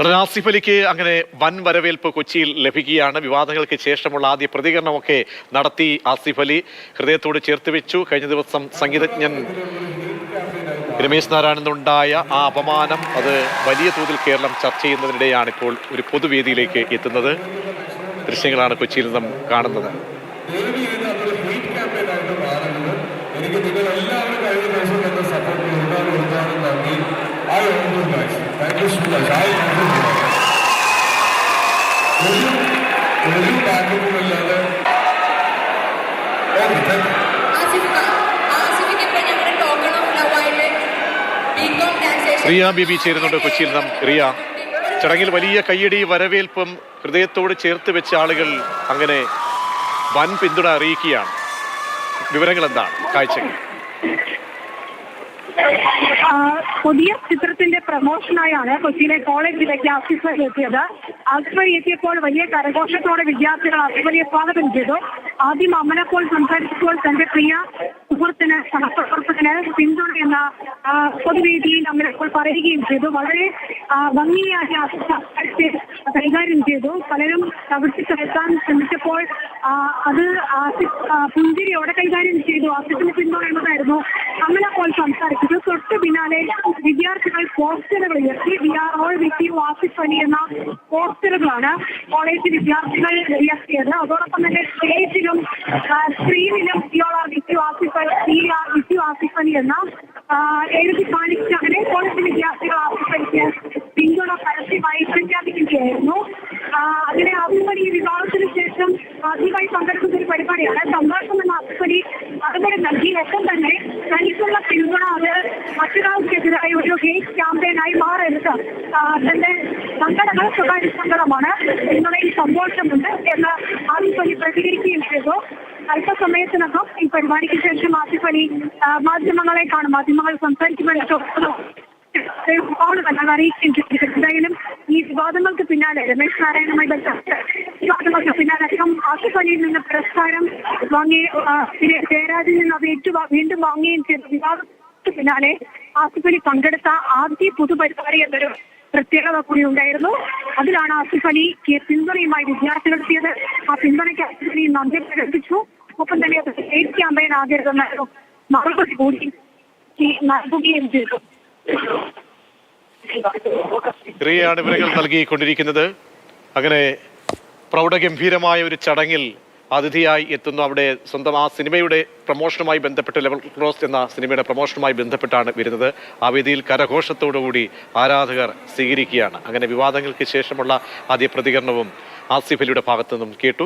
ആസിഫ് അലിക്ക് അങ്ങനെ വൻ വരവേൽപ്പ് കൊച്ചിയിൽ ലഭിക്കുകയാണ്. വിവാദങ്ങൾക്ക് ശേഷമുള്ള ആദ്യ പ്രതികരണമൊക്കെ നടത്തി ആസിഫ് അലി. ഹൃദയത്തോട് ചേർത്ത് വെച്ചു. കഴിഞ്ഞ ദിവസം സംഗീതജ്ഞൻ രമേശ് നാരായണനുണ്ടായ ആ അപമാനം അത് വലിയ തോതിൽ കേരളം ചർച്ച ചെയ്യുന്നതിനിടെയാണ് ഇപ്പോൾ ഒരു പൊതുവേദിയിലേക്ക് എത്തുന്നത്. ദൃശ്യങ്ങളാണ് കൊച്ചിയിൽ നിന്നും കാണുന്നത്. എനിക്ക് നിങ്ങൾ എല്ലാവരും കഴിഞ്ഞ ദിവസം എന്നെ സപ്പോർട്ട് ഒരുപാട് നന്ദി. Thank you so much. ഒരു ബാക്ക്ഗ്രൗണ്ടില്ലാതെ റിയ ബിബി ചേരുന്നുണ്ട് കൊച്ചിയിൽ നിന്നും. റിയ, ചടങ്ങിൽ വലിയ കയ്യടി വരവേൽപ്പും ഹൃദയത്തോട് ചേർത്ത് വെച്ച ആളുകൾ അങ്ങനെ വൻ പിന്തുണ അറിയിക്കുകയാണ്. വിവരങ്ങൾ എന്താണ്? കാഴ്ചകൾ പുതിയ ചിത്രത്തിന്റെ പ്രമോഷനായാണ് കൊച്ചിയിലെ കോളേജിലേക്ക് ആസിഫ് അലി എത്തിയത്. ആസിഫ് അലി എത്തിയപ്പോൾ വലിയ കരഘോഷത്തോടെ വിദ്യാർത്ഥികൾ ആസിഫ് അലിയെ സ്വാഗതം ചെയ്തു. ആദ്യം അമലപ്പോൾ സംസാരിച്ചപ്പോൾ തന്റെ പ്രിയ സുഹൃത്തിന്, സഹപ്രവർത്തകന് പിന്തുണ എന്ന പൊതുവേദിയിൽ അമലപ്പോൾ പറയുകയും ചെയ്തു. വളരെ ഭംഗിയായി ആസിഫ് കൈകാര്യം ചെയ്തു. പലരും കവിട്ടിച്ചെടുക്കാൻ ശ്രമിച്ചപ്പോൾ അത് ആസിഫ് പുഞ്ചിരിയോടെ കൈകാര്യം ചെയ്തു. ആസിഫിന് പിന്തുണ എന്നതായിരുന്നു അമലപ്പോൾ സംസാരിച്ചത്. തൊട്ടു പിന്നാലെ വിദ്യാർത്ഥികൾ പോസ്റ്ററുകൾ ഉയർത്തി. We are all with you Asif Ali എന്ന പോസ്റ്ററുകളാണ് കോളേജ് വിദ്യാർത്ഥികൾ ഉയർത്തിയത്. അതോടൊപ്പം തന്നെ സ്റ്റേജിലും സ്ക്രീനിലും we are with you Asif Ali എന്ന എഴുതി കാണിച്ച് അങ്ങനെ കോളേജ് വിദ്യാർത്ഥികൾ ആസിഫ് അലിക്ക് പിന്തുണ പരസ്യമായി പ്രഖ്യാപിക്കുകയായിരുന്നു. അങ്ങനെ ആസിഫ് അലി വിവാഹത്തിന് ശേഷം ആദ്യമായി പങ്കെടുക്കുന്ന ഒരു പരിപാടിയാണ് സംഭാഷണം എന്ന ആസിഫ് അലി മറുപടി നൽകി. ഒപ്പം തന്നെ തനിക്കുള്ള പിന്തുണ അത് മറ്റൊരാൾക്കെതിരായ ഒരു ഹേറ്റ് ക്യാമ്പയിനായി മാറരുത്, തന്റെ സങ്കടങ്ങൾ സ്വകാര്യ സങ്കടമാണ്, പിന്തുണയിൽ സന്തോഷമുണ്ട് എന്ന് ആസിഫ് അലി പ്രതികരിക്കുകയും ചെയ്തു. അല്പസമയത്തിനകം ഈ പരിപാടിക്ക് ശേഷം ആസിഫ് അലി മാധ്യമങ്ങളെ കാണും. മാധ്യമങ്ങൾ സംസാരിക്കുമ്പോൾ അറിയിക്കുകയും ചെയ്തു. എന്തായാലും ഈ വിവാദങ്ങൾക്ക് പിന്നാലെ രമേശ് നാരായണനുമായി ബന്ധപ്പെട്ട വിവാദങ്ങൾക്ക് പിന്നാലെ അദ്ദേഹം ആസിഫ് അലിയിൽ നിന്ന് പുരസ്കാരം വാങ്ങി, ജയരാജിൽ നിന്ന് അത് വീണ്ടും വാങ്ങുകയും ചെയ്തു. വിവാദങ്ങൾക്ക് പിന്നാലെ ആസിഫ് അലി പങ്കെടുത്ത ആദ്യ പൊതുപരിപാടി എന്നൊരു പ്രത്യേകത കൂടി ഉണ്ടായിരുന്നു. അതിലാണ് ആസിഫ് അലിക്ക് പിന്തുണയുമായി വിദ്യാർത്ഥികൾ എത്തിയത്. ആ പിന്തുണയ്ക്ക് ആസിഫ് അലി നന്ദി പ്രകടിപ്പിച്ചു. ഒപ്പം തന്നെ അത് സ്റ്റേറ്റ് ക്യാമ്പയിൻ ആകരുതെന്നൊരു മറുപടി കൂടി നൽകുകയും ചെയ്തു. റിയയാണ് വിവരങ്ങൾ നൽകിക്കൊണ്ടിരിക്കുന്നത്. അങ്ങനെ പ്രൗഢഗംഭീരമായ ഒരു ചടങ്ങിൽ അതിഥിയായി എത്തുന്നു. അവിടെ സ്വന്തം ആ സിനിമയുടെ പ്രമോഷനുമായി ബന്ധപ്പെട്ട്, ലെവൽ ക്രോസ് എന്ന സിനിമയുടെ പ്രമോഷനുമായി ബന്ധപ്പെട്ടാണ് വരുന്നത്. ആ വേദിയിൽ കരഘോഷത്തോടുകൂടി ആരാധകർ സ്വീകരിക്കുകയാണ്. അങ്ങനെ വിവാദങ്ങൾക്ക് ശേഷമുള്ള ആദ്യ പ്രതികരണവും ആസിഫ് അലിയുടെ ഭാഗത്തു നിന്നും കേട്ടു.